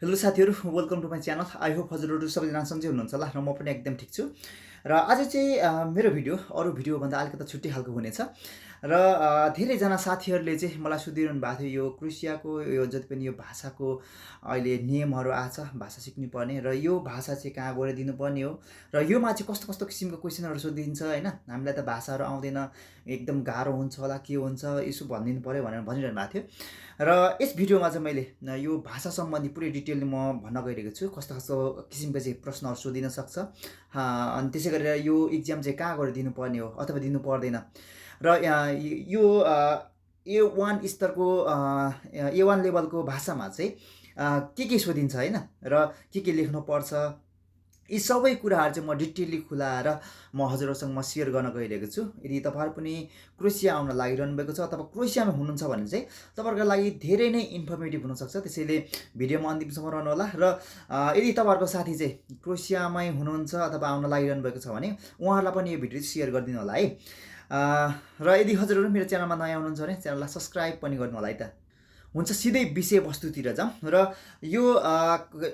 Hello साथीहरू, welcome to my channel. I hope हजुरहरू सबैजना सन्चै हुनुहुन्छ होला र म पनि एकदम ठिक छु। र आज चाहिँ मेरो भिडियो अरू भिडियोभन्दा अलिकति छुट्टै खालको हुनेछ। र धेरैजना साथीहरूले चाहिँ मलाई सोधिरहनु भएको थियो यो क्रोसियाको यो जति पनि यो भाषाको अहिले नियमहरू आछ, भाषा सिक्नुपर्ने र यो भाषा चाहिँ कहाँ गएर दिनुपर्ने हो र योमा चाहिँ कस्तो कस्तो किसिमको क्वेसनहरू सोधिन्छ होइन। हामीलाई त भाषाहरू आउँदैन, एकदम गाह्रो हुन्छ होला, के हुन्छ यसो भनिदिनु पऱ्यो भनेर भनिरहनु भएको थियो। र यस भिडियोमा चाहिँ मैले यो भाषा सम्बन्धी पुरै डिटेलली म भन्न गइरहेको छु कस्तो कस्तो किसिमको चाहिँ प्रश्नहरू सोधिन सक्छ। अनि त्यसै गरेर यो इक्जाम चाहिँ कहाँ गएर दिनुपर्ने हो अथवा दिनु पर्दैन र यो A1 स्तरको A1 लेभलको भाषामा चाहिँ के सोधिन्छ होइन र के लेख्नुपर्छ, यी सबै कुराहरू चाहिँ म डिटेलली खुलाएर म हजुरहरूसँग म सेयर गर्न गइरहेको छु। यदि तपाईँहरू पनि क्रोसिया आउन लागिरहनु भएको छ अथवा क्रोसियामा हुनुहुन्छ भने चाहिँ तपाईँहरूको लागि धेरै नै इन्फर्मेटिभ हुनसक्छ। त्यसैले भिडियोमा अन्तिमसम्म रहनुहोला र यदि तपाईँहरूको साथी चाहिँ क्रोसियामै हुनुहुन्छ अथवा आउन लागिरहनु भएको छ भने उहाँहरूलाई पनि यो भिडियो सेयर गरिदिनु होला है। र यदि हजुरहरू मेरो च्यानलमा नयाँ हुनुहुन्छ भने च्यानललाई सब्सक्राइब पनि गर्नु होला है त। हुन्छ, सिधै विषयवस्तुतिर जाउँ। र यो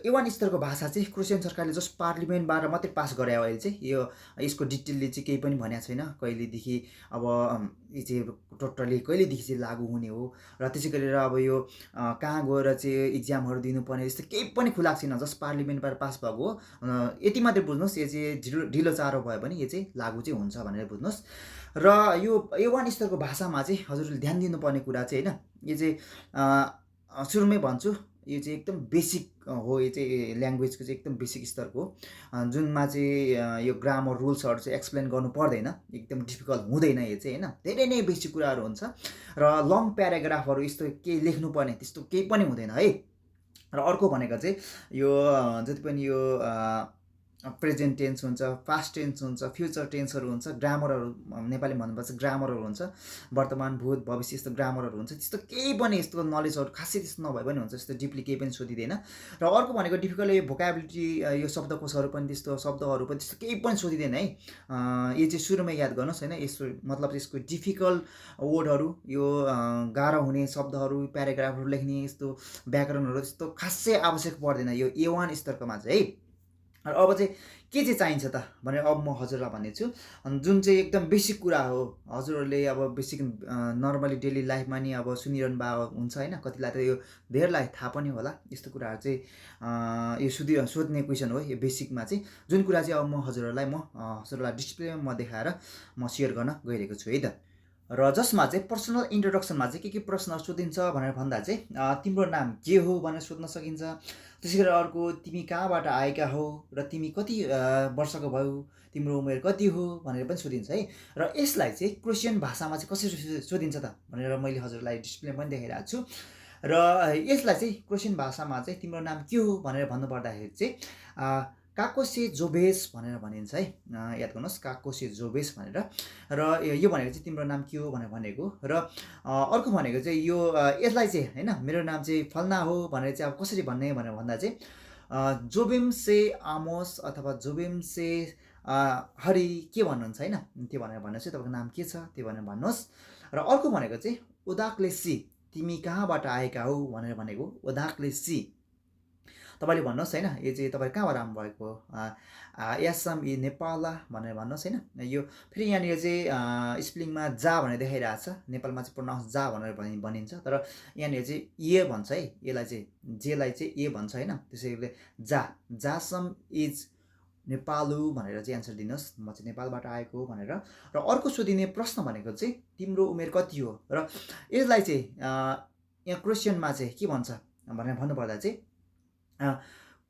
A1 स्तरको भाषा चाहिँ क्रोसियन सरकारले जस्ट पार्लिमेन्टबाट मात्रै पास गरे अहिले चाहिँ यसको डिटेलले चाहिँ केही पनि भनेको छैन कहिलेदेखि अब यो चाहिँ टोटली कहिलेदेखि चाहिँ लागू हुने हो र त्यसै गरेर अब यो कहाँ गएर चाहिँ इक्जामहरू दिनुपर्ने यस्तो केही पनि खुलाएको छैन। जस्ट पार्लिमेन्टबाट पास भएको हो, यति मात्रै बुझ्नुहोस्। यो चाहिँ ढिलो चाँडो भयो भने यो चाहिँ लागू चाहिँ हुन्छ भनेर बुझ्नुहोस्। र यो A1 स्तरको भाषामा चाहिँ हजुरले ध्यान दिनुपर्ने कुरा चाहिँ होइन, यो चाहिँ सुरुमै भन्छु यो चाहिँ एकदम बेसिक हो। यो चाहिँ ल्याङ्ग्वेजको चाहिँ एकदम बेसिक स्तरको हो, जुनमा चाहिँ यो ग्रामर रुल्सहरू चाहिँ एक्सप्लेन गर्नु पर्दैन, एकदम डिफिकल्ट हुँदैन। यो चाहिँ होइन धेरै नै बेसिक कुराहरू हुन्छ र लङ प्याराग्राफहरू यस्तो केही लेख्नुपर्ने त्यस्तो केही पनि हुँदैन है। र अर्को भनेको चाहिँ यो जति पनि यो प्रेजेन्ट टेन्स हुन्छ, पास्ट टेन्स हुन्छ, फ्युचर टेन्सहरू हुन्छ, ग्रामरहरू नेपाली भन्नुपर्छ ग्रामरहरू हुन्छ, वर्तमान भूत भविष्य यस्तो ग्रामरहरू हुन्छ। त्यस्तो केही पनि यस्तो नलेजहरू खासै त्यस्तो नभए पनि हुन्छ, त्यस्तो डिपली केही पनि सोधिँदैन। र अर्को भनेको डिफिकल्ट यो भोकाबिलिटी यो शब्दकोशहरू पनि त्यस्तो शब्दहरू पनि त्यस्तो केही पनि सोधिँदैन है। यो चाहिँ सुरुमै याद गर्नुहोस् होइन, यसो मतलब यसको डिफिकल्ट वर्डहरू यो गाह्रो हुने शब्दहरू प्याराग्राफहरू लेख्ने यस्तो व्याकरणहरू त्यस्तो खासै आवश्यक पर्दैन यो A1 स्तरकोमा चाहिँ है। र अब चाहिँ के चाहिन्छ त भनेर अब म हजुरलाई भन्नेछु, जुन चाहिँ एकदम बेसिक कुरा हो। हजुरहरूले अब बेसिक नर्मली डेली लाइफमा नि अब सुनिरहनु भएको हुन्छ होइन, कतिलाई त यो धेरैलाई थाहा पनि होला। यस्तो कुराहरू चाहिँ यो सोध्ने क्वेसन हो यो बेसिकमा चाहिँ, जुन कुरा चाहिँ अब म हजुरहरूलाई डिस्प्लेमा म देखाएर म सेयर गर्न गइरहेको छु है त। र जसमा चाहिँ पर्सनल इन्ट्रोडक्सनमा चाहिँ के प्रश्नहरू सोधिन्छ भनेर भन्दा चाहिँ तिम्रो नाम के हो भनेर सोध्न सकिन्छ। त्यसै गरेर अर्को तिमी कहाँबाट आएका हौ र तिमी कति वर्षको भयो, तिम्रो उमेर कति हो भनेर पनि सोधिन्छ है। र यसलाई चाहिँ क्रोसियन भाषामा चाहिँ कसरी सोधिन्छ त भनेर मैले हजुरलाई डिस्प्ले पनि देखाइरहेको छु। र यसलाई चाहिँ क्रोसियन भाषामा चाहिँ तिम्रो नाम के हो भनेर भन्नुपर्दाखेरि चाहिँ काकोसे जोबेस भनेर भनिन्छ है। याद गर्नुहोस् काकोसे जोबेस भनेर। र यो भनेको चाहिँ तिम्रो नाम के हो भनेर भनेको। र अर्को भनेको चाहिँ यो यसलाई चाहिँ होइन मेरो नाम चाहिँ फल्ना हो भनेर चाहिँ अब कसरी भन्ने भनेर भन्दा चाहिँ जोबेम्से आमोस अथवा जोबेम्से हरि के भन्नुहुन्छ होइन, त्यो भनेर भन्नुहोस् है तपाईँको नाम के छ त्यो भनेर भन्नुहोस्। र अर्को भनेको चाहिँ ओदाक्लेसी तिमी कहाँबाट आएका हौ भनेर भनेको ओदाक्लेसी तपाईँले भन्नुहोस् होइन। यो चाहिँ तपाईँ कहाँबाट आउनुभएको यासम इ नेपाल भनेर भन्नुहोस् होइन। यो फेरि यहाँनिर चाहिँ स्पेलिङमा जा भनेर देखाइरहेको छ, नेपालमा चाहिँ प्रोनाउन्स जा भनेर भनिन्छ, तर यहाँनिर चाहिँ ए भन्छ है। यसलाई चाहिँ जेलाई चाहिँ ए भन्छ होइन, त्यसैले जासम इज नेपालु भनेर चाहिँ एन्सर दिनुहोस्, म चाहिँ नेपालबाट आएको भनेर। र अर्को सोधिने प्रश्न भनेको चाहिँ तिम्रो उमेर कति हो। र यसलाई चाहिँ यहाँ क्वेसनमा चाहिँ के भन्छ भनेर भन्नुपर्दा चाहिँ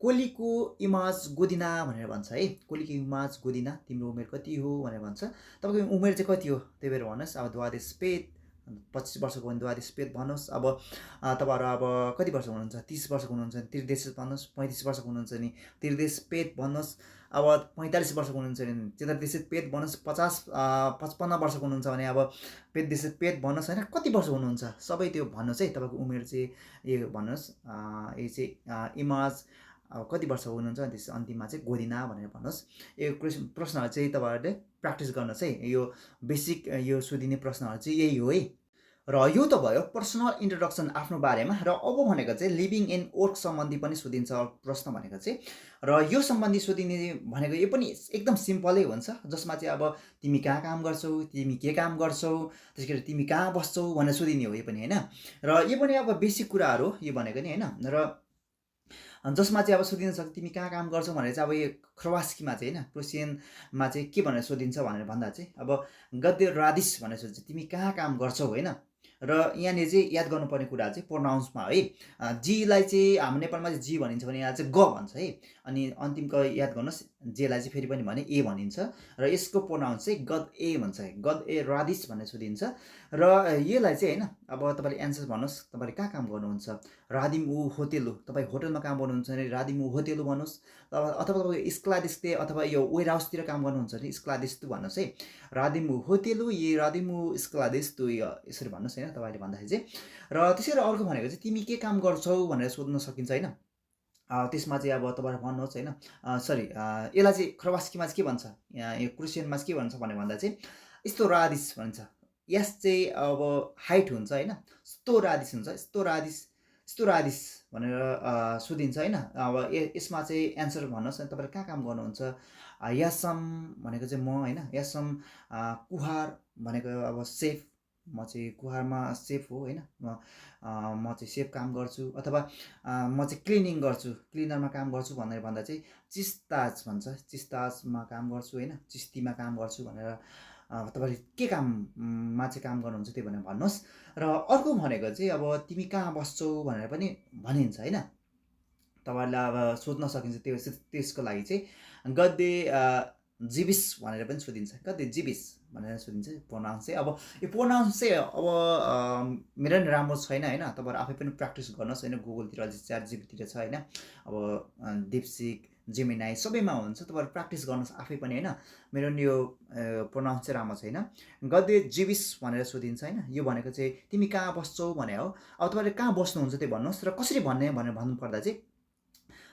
कोलीको इमाज गोदिना भनेर भन्छ है। कोलीको इमाज गोदिना तिम्रो उमेर कति हो भनेर भन्छ। तपाईँको उमेर चाहिँ कति हो त्यही भएर भन्नुहोस्। अब द्वादेश पेट 25 वर्षको भने द्वादेश पेट भन्नुहोस्। अब तपाईँहरू अब कति वर्षको हुनुहुन्छ, 30 वर्षको हुनुहुन्छ भने त्रिदेश भन्नुहोस्। 35 वर्षको हुनुहुन्छ भने त्रिदेश पेट भन्नुहोस्। अब 45 वर्षको हुनुहुन्छ भने चतुर्देश पेट भन्नुहोस्। 55 वर्षको हुनुहुन्छ भने अब पेटदेश पेट भन्नुहोस् होइन। कति वर्ष हुनुहुन्छ सबै त्यो भन्नुहोस् है। तपाईँको उमेर चाहिँ यो भन्नुहोस्। यो चाहिँ इमाज अब कति वर्ष हुनुहुन्छ अनि त्यस अन्तिममा चाहिँ गोदिना भनेर भन्नुहोस्। यो प्रश्नहरू चाहिँ तपाईँहरूले प्र्याक्टिस गर्नुहोस् है। यो बेसिक यो सोधिने प्रश्नहरू चाहिँ यही हो है। र यो त भयो पर्सनल इन्ट्रोडक्सन आफ्नो बारेमा। र अब भनेको चाहिँ लिभिङ इन वर्क सम्बन्धी पनि सोधिन्छ प्रश्न भनेको चाहिँ। र यो सम्बन्धी सोधिने भनेको यो पनि एकदम सिम्पलै हुन्छ, जसमा चाहिँ अब तिमी कहाँ काम गर्छौ, तिमी के काम गर्छौ, त्यसै गरी तिमी कहाँ बस्छौ भनेर सोधिने हो यो पनि होइन। र यो पनि अब बेसिक कुराहरू हो यो भनेको नि होइन। र जसमा चाहिँ अब सोधिन सक्छ तिमी कहाँ काम गर्छौ भनेर चाहिँ अब यो ख्रवास्कीमा चाहिँ होइन क्रोसियनमा चाहिँ के भनेर सोधिन्छ भनेर भन्दा चाहिँ अब गद्य रादिस भनेर सोधिन्छ तिमी कहाँ काम गर्छौ होइन। र यहाँनिर चाहिँ याद गर्नुपर्ने कुरा चाहिँ प्रोनाउन्समा है जीलाई चाहिँ हाम्रो नेपालमा चाहिँ जी भनिन्छ भने यहाँ चाहिँ ग भन्छ है। अनि अन्तिमको याद गर्नुहोस् जेलाई चाहिँ फेरि पनि भने ए भनिन्छ र यसको प्रोनाउन्स चाहिँ गद ए भन्छ, गद ए रादिस भनेर सोधिन्छ। र यसलाई चाहिँ होइन अब तपाईँले एन्सर भन्नुहोस् तपाईँले कहाँ काम गर्नुहुन्छ, रादिम ऊ होटेलु, तपाईँ होटलमा काम गर्नुहुन्छ भने रादिम ऊ होटेलु भन्नुहोस्। अथवा तपाईँ स्क्लादिस्ते अथवा यो वेयर हाउसतिर काम गर्नुहुन्छ भने स्क्लादिस्तु भन्नुहोस् है, रादिम ऊ होटेलु ये रादिम ऊ स्क्लादिस्तु यसरी भन्नुहोस् होइन तपाईँले भन्दाखेरि चाहिँ। र त्यसै गरी अर्को भनेको चाहिँ तिमी के काम गर्छौ भनेर सोध्न सकिन्छ होइन। त्यसमा चाहिँ अब तपाईँहरू भन्नुहोस् होइन सरी यसलाई चाहिँ ख्रवास्कीमा चाहिँ के भन्छ, यो क्रोसियनमा चाहिँ के भन्छ भनेर भन्दा चाहिँ स्तोरादिस भन्छ। यस चाहिँ अब हाइट हुन्छ होइन, स्तोरादिस हुन्छ, स्तोरादिस भनेर सोधिन्छ होइन। अब यसमा चाहिँ एन्सर भन्नुहोस् न तपाईँले कहाँ काम गर्नुहुन्छ। यासम भनेको चाहिँ म होइन, यासम कुहार भनेको अब सेफ, म चाहिँ कुहारमा सेफ हो होइन, म चाहिँ सेफ काम गर्छु। अथवा म चाहिँ क्लिनिङ गर्छु, क्लिनरमा काम गर्छु भनेर भन्दा चाहिँ चिस्ताज भन्छ, चिस्ताजमा काम गर्छु होइन, चिस्तीमा काम गर्छु भनेर तपाईँले के काममा चाहिँ काम गर्नुहुन्छ त्यो भनेर भन्नुहोस्। र अर्को भनेको चाहिँ अब तिमी कहाँ बस्छौ भनेर पनि भनिन्छ होइन। तपाईँहरूलाई अब सोध्न सकिन्छ त्यसको लागि चाहिँ गद्दे जिबिस भनेर पनि सोधिन्छ, गद्दे जिबिस भनेर सोधिन्छ प्रोनाउन्स चाहिँ। अब यो प्रोनाउन्स चाहिँ अब मेरो नि राम्रो छैन होइन, तपाईँहरू आफै पनि प्र्याक्टिस गर्नुहोस् होइन, गुगलतिर च्याट जिपीतिर छ होइन, अब डिपसिक जेमिनाई सबैमा हुन्छ, तपाईँहरू प्र्याक्टिस गर्नुहोस् आफै पनि होइन। मेरो नि यो प्रोनाउन्स चाहिँ राम्रो छैन। गद्दे जिबिस भनेर सोधिन्छ होइन, यो भनेको चाहिँ तिमी कहाँ बस्छौ भने हो। अब तपाईँले कहाँ बस्नुहुन्छ त्यो भन्नुहोस्। र कसरी भन्ने भनेर भन्नुपर्दा चाहिँ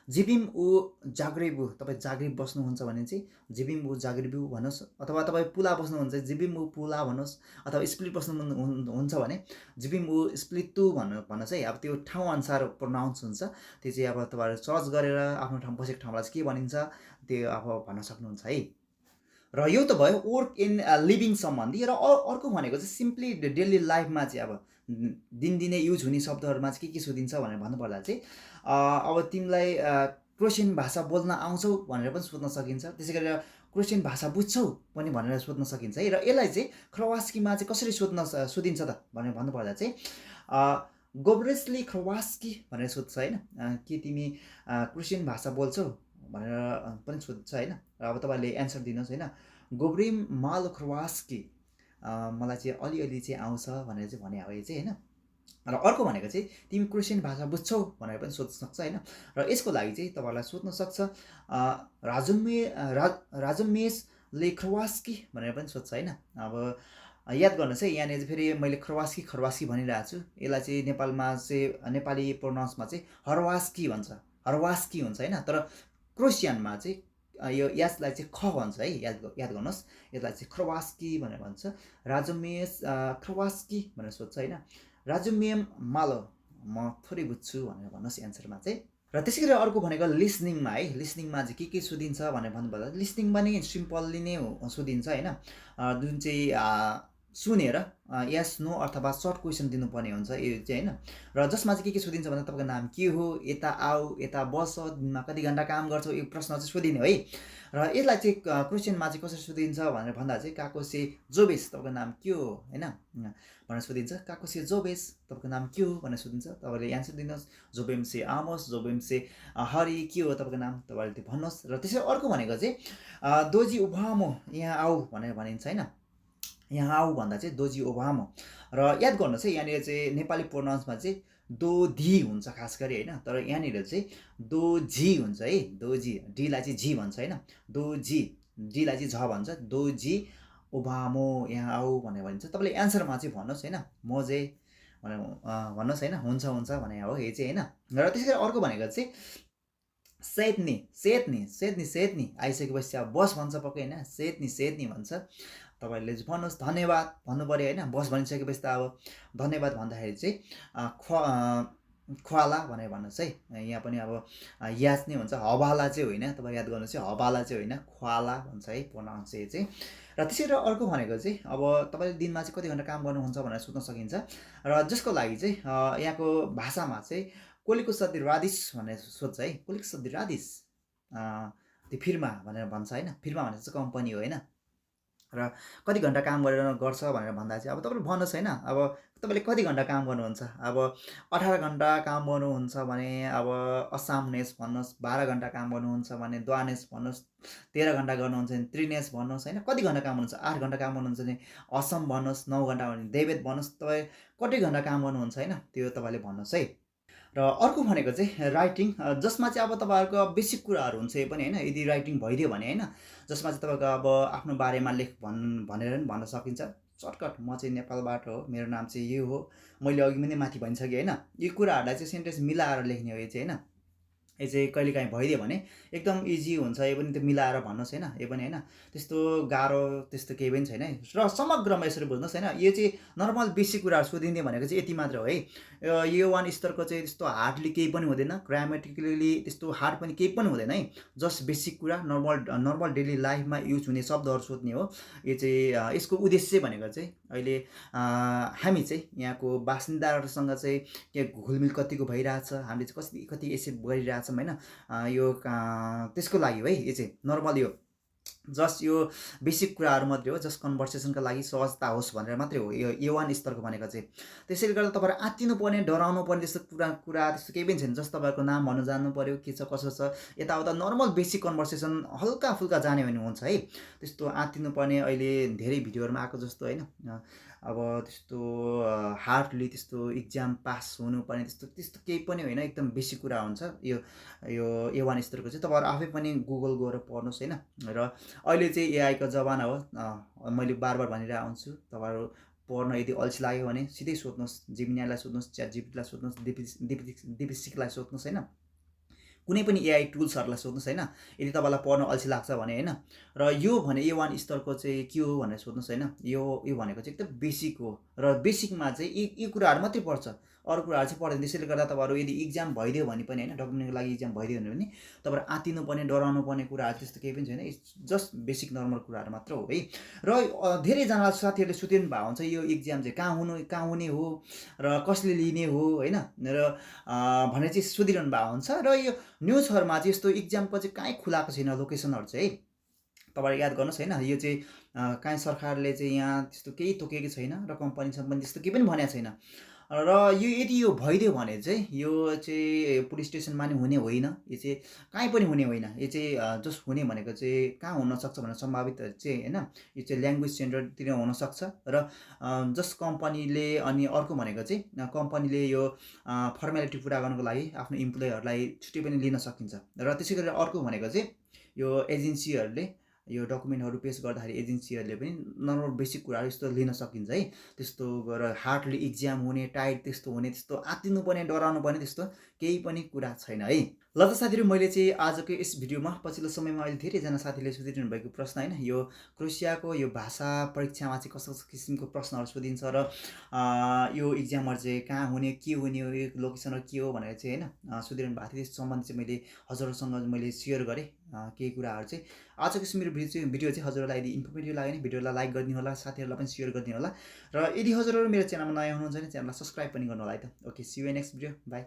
जिबिम ऊ जाग्रेबु, तपाईँ जाग्रेब बस्नुहुन्छ भने चाहिँ जिबिम ऊ जाग्रेबु भन्नुहोस्। अथवा तपाईँ पुला बस्नुहुन्छ जिबिम ऊ पुला भन्नुहोस्। अथवा स्प्लिट बस्नु हुन्छ भने जिबिम ऊ स्प्लिटु भन्नुहोस् है। अब त्यो ठाउँअनुसार प्रोनाउन्स हुन्छ, त्यो चाहिँ अब तपाईँहरू सर्च गरेर आफ्नो ठाउँ बसेको ठाउँलाई चाहिँ के भनिन्छ त्यो अब भन्न सक्नुहुन्छ है। र यो त भयो वर्क इन लिभिङ सम्बन्धी। र अर्को भनेको चाहिँ सिम्पली डेली लाइफमा चाहिँ अब दिनदिनै युज हुने शब्दहरूमा चाहिँ के सोधिन्छ भनेर भन्नुपर्दा चाहिँ अब तिमीलाई क्रोसियन भाषा बोल्न आउँछौ भनेर पनि सोध्न सकिन्छ। त्यसै गरेर क्रोसियन भाषा बुझ्छौ पनि भनेर सोध्न सकिन्छ है। र यसलाई चाहिँ ख्रवास्कीमा चाहिँ कसरी सोधिन्छ त भनेर भन्नुपर्दा चाहिँ गोब्रेस्ली ख्रवास्की भनेर सोध्छ होइन, के तिमी क्रोसियन भाषा बोल्छौ भनेर पनि सोध्छ होइन। र अब तपाईँले एन्सर दिनुहोस् होइन, गोब्रिम माल ख्रवास्की, मलाई चाहिँ अलिअलि चाहिँ आउँछ भनेर चाहिँ भने अब यो चाहिँ होइन। र अर्को भनेको चाहिँ तिमी क्रोसियन भाषा बुझ्छौ भनेर पनि सोध्न सक्छ होइन। र यसको लागि चाहिँ तपाईँलाई सोध्न सक्छ राजुमेस ले ख्रवास्की भनेर पनि सोध्छ होइन। अब याद गर्नुहोस् है, यहाँनिर चाहिँ फेरि मैले ख्रवास्की भनिरहेको छु, यसलाई चाहिँ नेपालमा चाहिँ नेपाली प्रोनाउन्समा चाहिँ हरवास्की भन्छ, हरवास्की हुन्छ होइन। तर क्रोसियनमा चाहिँ यो यसलाई चाहिँ ख भन्छ है, याद गर्नुहोस्, यसलाई चाहिँ ख्रवास्की भनेर भन्छ। राजुमेस ख्रवास्की भनेर सोध्छ होइन। राजुमेम मालो, म थोरै बुझ्छु भनेर भन्नुहोस् एन्सरमा चाहिँ। र त्यसै गरी अर्को भनेको लिसनिङमा है, लिसनिङमा चाहिँ के सोधिन्छ भनेर भन्नुपर्दा लिसनिङमा नै सिम्पल्ली नै सोधिन्छ होइन, जुन चाहिँ सुनेर यस नो अथवा सर्ट क्वेसन दिनुपर्ने हुन्छ यो चाहिँ होइन। र जसमा चाहिँ के सोधिन्छ भन्दा तपाईँको नाम के हो, यता आऊ, यता बस, दिनमा कति घन्टा काम गर्छौ, यो प्रश्न चाहिँ सोधिने है। र यसलाई चाहिँ क्वेसनमा चाहिँ कसरी सोधिन्छ भनेर भन्दा चाहिँ काकोसे जोबेस, तपाईँको नाम के हो होइन भनेर सोधिन्छ। काकोसे जोबेस, तपाईँको नाम के हो भनेर सोधिन्छ, तपाईँले एन्सर दिनुहोस्। जोबेमसे आमोस, जोबेमसे हरि, के हो तपाईँको नाम तपाईँले त्यो भन्नुहोस्। र त्यसरी अर्को भनेको चाहिँ दोजी उभामो, यहाँ आऊ भनेर भनिन्छ होइन, यहाँ आऊ भन्दा चाहिँ दोजी ओभामो। र याद गर्नुहोस् है, यहाँनिर चाहिँ नेपाली प्रोनाउन्समा चाहिँ दोधी हुन्छ खास गरी होइन, तर यहाँनिर चाहिँ दोजी हुन्छ है, दोजी, डीलाई चाहिँ जी भन्छ होइन, दोजी, डीलाई चाहिँ झ भन्छ, दोजी ओभामो यहाँ आऊ भनेर भनिन्छ। तपाईँले एन्सरमा चाहिँ भन्नुहोस् होइन, मोजे भनेर भन्नुहोस् होइन, हुन्छ भने हो यो चाहिँ होइन। र त्यसै गरी अर्को भनेको चाहिँ सेतनी, सेतनी, सेतनी, सेतनी आइसकेपछि अब बस भन्छ पक्कै होइन, सेतनी, सेतनी भन्छ। तपाईँले चाहिँ भन्नुहोस् धन्यवाद भन्नु पऱ्यो होइन। बस भनिसकेपछि त अब धन्यवाद भन्दाखेरि चाहिँ ख्वाला भनेर भन्नुहोस् है। यहाँ पनि अब याद नै हुन्छ, हवाला चाहिँ होइन, तपाईँ याद गर्नुहोस् है, हवाला चाहिँ होइन, ख्वाला भन्छ है प्रोनाउन्सिएसन चाहिँ। र त्यसै गरेर अर्को भनेको चाहिँ अब तपाईँले दिनमा चाहिँ कति घन्टा काम गर्नुहुन्छ भनेर सोध्न सकिन्छ। र जसको लागि चाहिँ यहाँको भाषामा चाहिँ कोलिको सदी रादिस भनेर सोध्छ है। कोलिको सदी रादिस त्यो फिर्मा भनेर भन्छ होइन। फिर्मा भनेर चाहिँ कम्पनी हो होइन। र कति घन्टा काम गर्छ भनेर भन्दा चाहिँ अब तपाईँले भन्नुहोस् होइन। अब तपाईँले कति घन्टा काम गर्नुहुन्छ, अब 18 घन्टा काम गर्नुहुन्छ भने अब असामनेस भन्नुहोस्, 12 घन्टा काम गर्नुहुन्छ भने द्वानेस भन्नुहोस्, 13 घन्टा गर्नुहुन्छ भने त्रिनेस भन्नुहोस् होइन। कति घन्टा काम गर्नुहुन्छ, 8 घन्टा काम गर्नुहुन्छ भने असम भन्नुहोस्, 9 घन्टा भने देवेद भन्नुहोस्। तपाईँ कति घन्टा काम गर्नुहुन्छ होइन त्यो तपाईँले भन्नुहोस् है। र अर्को भनेको चाहिँ राइटिङ, जसमा चाहिँ अब तपाईँहरूको बेसिक कुराहरू हुन्छ पनि होइन। यदि राइटिङ भइदियो भने होइन, जसमा चाहिँ तपाईँको अब आफ्नो बारेमा लेख भनेर पनि भन्न सकिन्छ। सर्टकट, म चाहिँ नेपालबाट हो, मेरो नाम चाहिँ यो हो, मैले अघि पनि माथि भनिसकेँ होइन। यो कुराहरूलाई चाहिँ सेन्टेन्स मिलाएर लेख्ने हो यो चाहिँ होइन। यो चाहिँ कहिलेकाहीँ भइदियो भने एकदम इजी हुन्छ। यो पनि त्यो मिलाएर भन्नुहोस् होइन। यो पनि होइन त्यस्तो गाह्रो त्यस्तो केही पनि छैन है। र समग्रमा यसरी बुझ्नुहोस् होइन। यो चाहिँ नर्मल बेसिक कुराहरू सोधिदिने भनेको चाहिँ यति मात्र हो है। यो 1 स्तरको चाहिँ त्यस्तो हार्डली केही पनि हुँदैन, ग्रामेटिकली त्यस्तो हार्ड पनि केही पनि हुँदैन है। जस्ट बेसिक कुरा, नर्मल डेली लाइफमा युज हुने शब्दहरू सोध्ने हो। यो चाहिँ यसको उद्देश्य भनेको चाहिँ अहिले हामी चाहिँ यहाँको बासिन्दाहरूसँग चाहिँ के घुलमिल कतिको भइरहेछ, हामीले चाहिँ कति एक्सेप्ट गरिरहेछौँ होइन। यो त्यसको लागि हो है। यो चाहिँ नर्मल यो जस्ट यो बेसिक कुराहरू मात्रै हो, जस्ट कन्भर्सेसनको लागि सहजता होस् भनेर मात्रै हो यो A1 स्तरको भनेको चाहिँ। त्यसैले गर्दा तपाईँहरू आत्तिनु पर्ने, डराउनु पर्ने त्यस्तो कुरा त्यस्तो केही पनि छैन। जस्ट तपाईँहरूको नाम भन्नु जान्नु पऱ्यो, के छ कसो छ, यताउता नर्मल बेसिक कन्भर्सेसन हल्का फुल्का जाने भने हुन्छ है। त्यस्तो आत्तिनु पर्ने अहिले धेरै भिडियोहरूमा आएको जस्तो होइन, अब त्यस्तो हार्डली त्यस्तो इक्जाम पास हुनुपर्ने त्यस्तो केही पनि होइन। एकदम बेसिक कुरा हुन्छ यो A1 स्तरको चाहिँ। तपाईँहरू आफै पनि गुगल गएर पढ्नुहोस् होइन। र अहिले चाहिँ एआईको जमाना हो, मैले बार भनिरहेको हुन्छु। तपाईँहरू पढ्न यदि अल्छी लाग्यो भने सिधै सोध्नुहोस्, जिमिनाईलाई सोध्नुहोस्, च्याट जिपीटीलाई सोध्नुहोस्, दिपसिकलाई सोध्नुहोस् होइन। कुनै पनि एआई टुल्सहरूलाई सोध्नुहोस् होइन, यदि तपाईँलाई पढ्न अल्छी लाग्छ भने होइन। र यो भने A1 स्तरको चाहिँ के हो भनेर सोध्नुहोस् होइन। यो भनेको चाहिँ एकदम बेसिक हो। र बेसिकमा चाहिँ यी कुराहरू मात्रै पर्छ, अरू कुराहरू चाहिँ पढ्दैन। त्यसैले गर्दा तपाईँहरू यदि इक्जाम भइदियो भने पनि होइन, डकुमेन्टको लागि इक्जाम भइदियो भने पनि तपाईँहरू आत्तिनु पर्ने, डराउनु पर्ने कुराहरू त्यस्तो केही पनि छैन। जस्ट बेसिक नर्मल कुराहरू मात्र हो है। र धेरैजना साथीहरूले सोधिनु भएको हुन्छ यो इक्जाम चाहिँ कहाँ हुने हो र कसले लिने हो होइन, र भनेर चाहिँ सोधिरहनु भएको हुन्छ। र यो न्युजहरूमा चाहिँ यस्तो इक्जामको चाहिँ कहीँ खुलाएको छैन लोकेसनहरू चाहिँ है। तपाईँहरू याद गर्नुहोस् होइन। यो चाहिँ काहीँ सरकारले चाहिँ यहाँ त्यस्तो केही तोकेको छैन र कम्पनी त्यस्तो केही पनि भनेको छैन। र यो यदि यो भइदियो भने चाहिँ यो चाहिँ पुलिस स्टेसनमा नि हुने होइन, यो चाहिँ कहीँ पनि हुने होइन। यो चाहिँ जस्ट हुने भनेको चाहिँ कहाँ हुनसक्छ भनेर सम्भावित चाहिँ होइन, यो चाहिँ ल्याङ्ग्वेज सेन्टरतिर हुनसक्छ। र जस्ट कम्पनीले, अनि अर्को भनेको चाहिँ कम्पनीले यो फर्मेलिटी पुरा गर्नको लागि आफ्नो इम्प्लोइहरूलाई छुट्टी पनि लिन सकिन्छ। र त्यसै गरेर अर्को भनेको चाहिँ यो एजेन्सीहरूले यो डकुमेन्टहरू पेस गर्दाखेरि एजेन्सीहरूले पनि नर्मल बेसिक कुराहरू यस्तो लिन सकिन्छ है। त्यस्तो गरेर हार्डली इक्जाम हुने, टाइट त्यस्तो हुने, त्यस्तो आत्तिनु पर्ने, डराउनु पर्ने त्यस्तो केही पनि कुरा छैन है। ल त साथीहरू, मैले चाहिँ आजको यस भिडियोमा पछिल्लो समयमा अहिले धेरैजना साथीले सोधिरहनु भएको प्रश्न होइन, यो क्रोएसियाको यो भाषा परीक्षामा चाहिँ कस्तो किसिमको प्रश्नहरू सोधिन्छ र यो इक्जामहरू चाहिँ कहाँ हुने, के हुने हो, यो लोकेसनहरू के हो भनेर चाहिँ होइन सोधिरहनु भएको थियो। त्यस सम्बन्धी चाहिँ मैले हजुरहरूसँग मैले सेयर गरेँ केही कुराहरू चाहिँ। आजको यस मेरो भिडियो चाहिँ हजुरहरूलाई यदि इन्फर्मेटिभ लाग्यो भने भिडियोलाई लाइक गरिदिनु होला, साथीहरूलाई पनि सेयर गरिदिनु होला। र यदि हजुरहरू मेरो च्यानलमा नयाँ हुनुहुन्छ भने च्यानललाई सब्सक्राइब पनि गर्नु होला है त। Okay, see you next video, by.